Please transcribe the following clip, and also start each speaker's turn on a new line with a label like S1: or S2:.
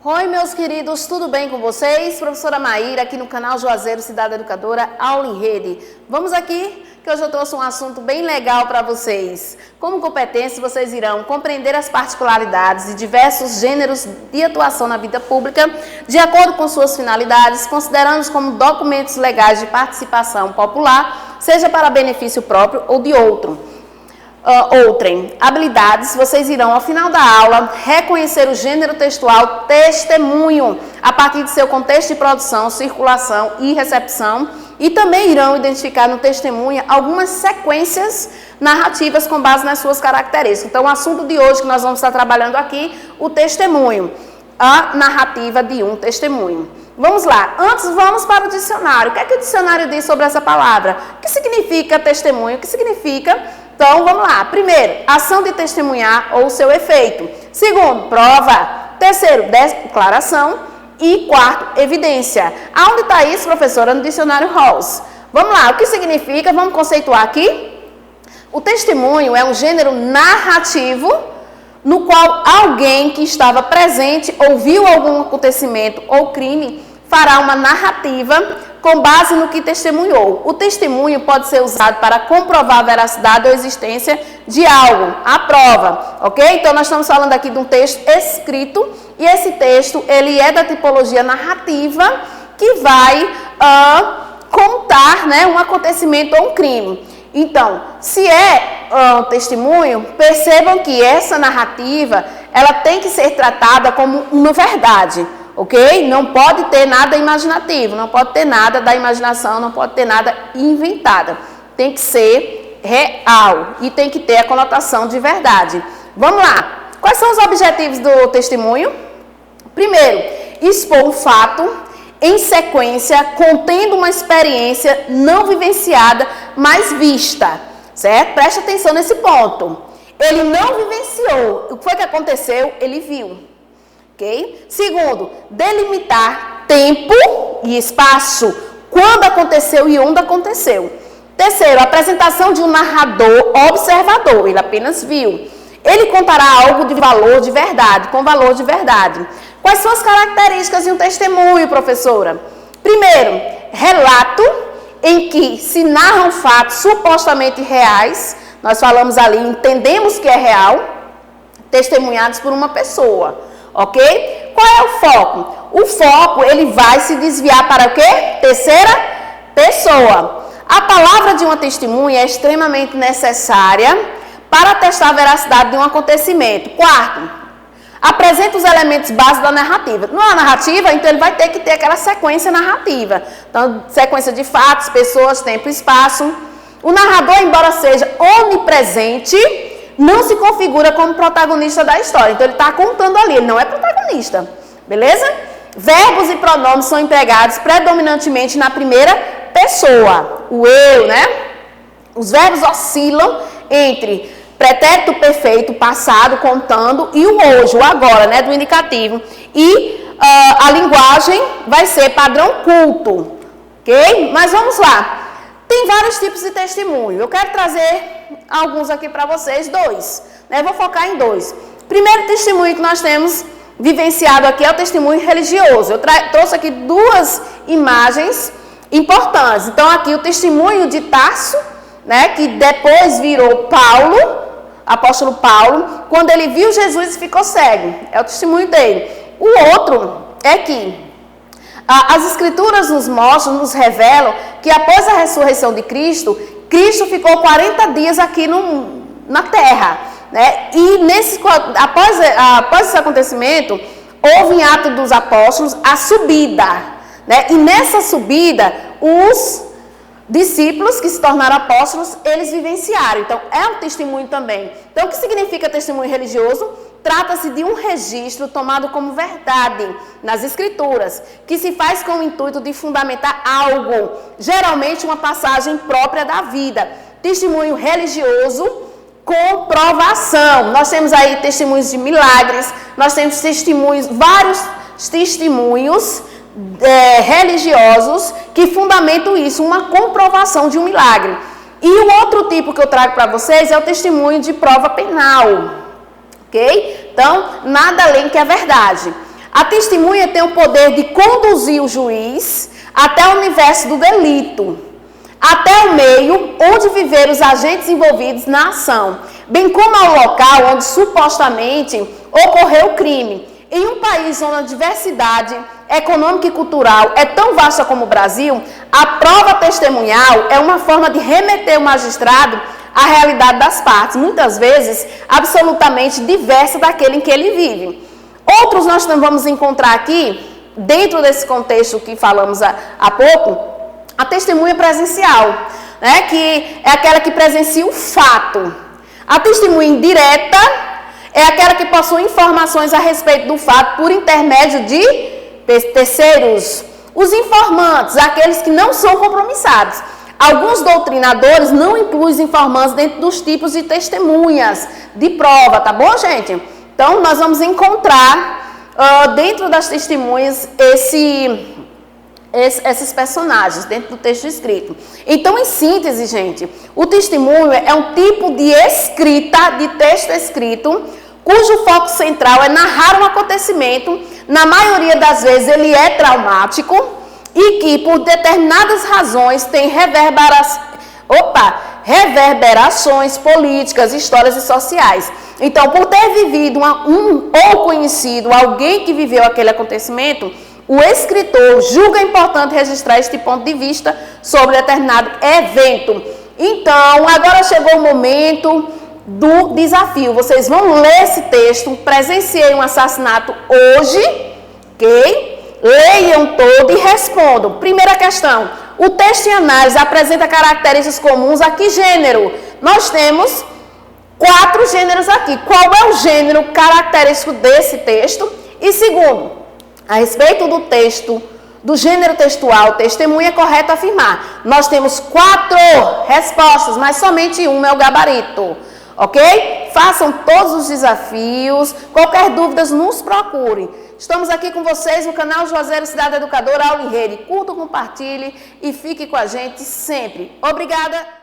S1: Oi, meus queridos, tudo bem com vocês? Professora Maíra, aqui no canal Juazeiro Cidade Educadora, Aula em Rede. Vamos aqui, que hoje eu trouxe um assunto bem legal para vocês. Como competência, vocês irão compreender as particularidades de diversos gêneros de atuação na vida pública, de acordo com suas finalidades, considerando-os como documentos legais de participação popular, seja para benefício próprio ou de outro. Outrem, habilidades, vocês irão ao final da aula reconhecer o gênero textual testemunho a partir de seu contexto de produção, circulação e recepção, e também irão identificar no testemunho algumas sequências narrativas com base nas suas características. Então, o assunto de hoje que nós vamos estar trabalhando aqui, o testemunho, a narrativa de um testemunho. Vamos lá, antes vamos para o dicionário. O que é que o dicionário diz sobre essa palavra? O que significa testemunho? O que significa? Então, vamos lá. Primeiro, ação de testemunhar ou seu efeito. Segundo, prova. Terceiro, declaração. E quarto, evidência. Aonde está isso, professora? No dicionário Rawls. Vamos lá, o que significa? Vamos conceituar aqui. O testemunho é um gênero narrativo no qual alguém que estava presente ou viu algum acontecimento ou crime fará uma narrativa com base no que testemunhou. O testemunho pode ser usado para comprovar a veracidade ou existência de algo, a prova, ok? Então, nós estamos falando aqui de um texto escrito, e esse texto, ele é da tipologia narrativa, que vai contar, né, um acontecimento ou um crime. Então, se é testemunho, percebam que essa narrativa, ela tem que ser tratada como uma verdade. Ok? Não pode ter nada imaginativo, não pode ter nada da imaginação, não pode ter nada inventado. Tem que ser real e tem que ter a conotação de verdade. Vamos lá. Quais são os objetivos do testemunho? Primeiro, expor um fato em sequência, contendo uma experiência não vivenciada, mas vista. Certo? Preste atenção nesse ponto. Ele não vivenciou. O que foi que aconteceu? Ele viu. Okay? Segundo, delimitar tempo e espaço, quando aconteceu e onde aconteceu. Terceiro, apresentação de um narrador observador, ele apenas viu. Ele contará algo de valor de verdade, com valor de verdade. Quais são as características de um testemunho, professora? Primeiro, relato em que se narram fatos supostamente reais, nós falamos ali, entendemos que é real, testemunhados por uma pessoa. Ok? Qual é o foco? O foco, ele vai se desviar para o quê? Terceira pessoa. A palavra de uma testemunha é extremamente necessária para testar a veracidade de um acontecimento. Quarto, apresenta os elementos básicos da narrativa. Não é narrativa, então ele vai ter que ter aquela sequência narrativa. Então, sequência de fatos, pessoas, tempo e espaço. O narrador, embora seja onipresente, não se configura como protagonista da história. Então, ele está contando ali, ele não é protagonista. Beleza? Verbos e pronomes são empregados predominantemente na primeira pessoa. O eu, né? Os verbos oscilam entre pretérito perfeito, passado, contando, e o hoje, o agora, né? Do indicativo. E a linguagem vai ser padrão culto. Ok? Mas vamos lá. Tem vários tipos de testemunho. Eu quero trazer alguns aqui para vocês, dois. Né? Vou focar em dois. Primeiro testemunho que nós temos vivenciado aqui é o testemunho religioso. Eu trouxe aqui duas imagens importantes. Então, aqui o testemunho de Tarso, né, que depois virou Paulo, apóstolo Paulo, quando ele viu Jesus e ficou cego. É o testemunho dele. O outro é que as escrituras nos mostram, nos revelam que após a ressurreição de Cristo, Cristo ficou 40 dias aqui na terra, né? E após esse acontecimento, houve em Atos dos Apóstolos a subida, né? E nessa subida, os discípulos que se tornaram apóstolos, eles vivenciaram. Então, é um testemunho também. Então, o que significa testemunho religioso? Trata-se de um registro tomado como verdade nas escrituras, que se faz com o intuito de fundamentar algo, geralmente uma passagem própria da vida. Testemunho religioso, comprovação. Nós temos aí testemunhos de milagres, nós temos vários testemunhos religiosos que fundamentam isso, uma comprovação de um milagre. E o outro tipo que eu trago para vocês é o testemunho de prova penal. Ok? Então, nada além que a verdade. A testemunha tem o poder de conduzir o juiz até o universo do delito, até o meio onde viveram os agentes envolvidos na ação, bem como ao local onde supostamente ocorreu o crime. Em um país onde a diversidade econômica e cultural é tão vasta como o Brasil, a prova testemunhal é uma forma de remeter o magistrado à realidade das partes, muitas vezes absolutamente diversa daquele em que ele vive. Outros nós vamos encontrar aqui, dentro desse contexto que falamos há pouco, a testemunha presencial, né, que é aquela que presencia o fato. A testemunha indireta é aquela que possui informações a respeito do fato por intermédio de terceiros. Os informantes, aqueles que não são compromissados. Alguns doutrinadores não incluem os informantes dentro dos tipos de testemunhas de prova, tá bom, gente? Então, nós vamos encontrar dentro das testemunhas esses personagens dentro do texto escrito. Então, em síntese, gente, o testemunho é um tipo de escrita, de texto escrito, cujo foco central é narrar um acontecimento, na maioria das vezes ele é traumático e que, por determinadas razões, tem reverberações políticas, históricas e sociais. Então, por ter vivido ou conhecido alguém que viveu aquele acontecimento, o escritor julga importante registrar este ponto de vista sobre determinado evento. Então, agora chegou o momento do desafio. Vocês vão ler esse texto, presenciei um assassinato hoje, ok? Leiam todo e respondam. Primeira questão, o texto em análise apresenta características comuns a que gênero? Nós temos 4 gêneros aqui. Qual é o gênero característico desse texto? E segundo, a respeito do texto, do gênero textual, testemunha, é correto afirmar. Nós temos 4 respostas, mas somente uma é o gabarito. Ok? Façam todos os desafios. Qualquer dúvida, nos procurem. Estamos aqui com vocês no canal Juazeiro Cidade Educadora, aula em rede. Curta, compartilhe e fique com a gente sempre. Obrigada.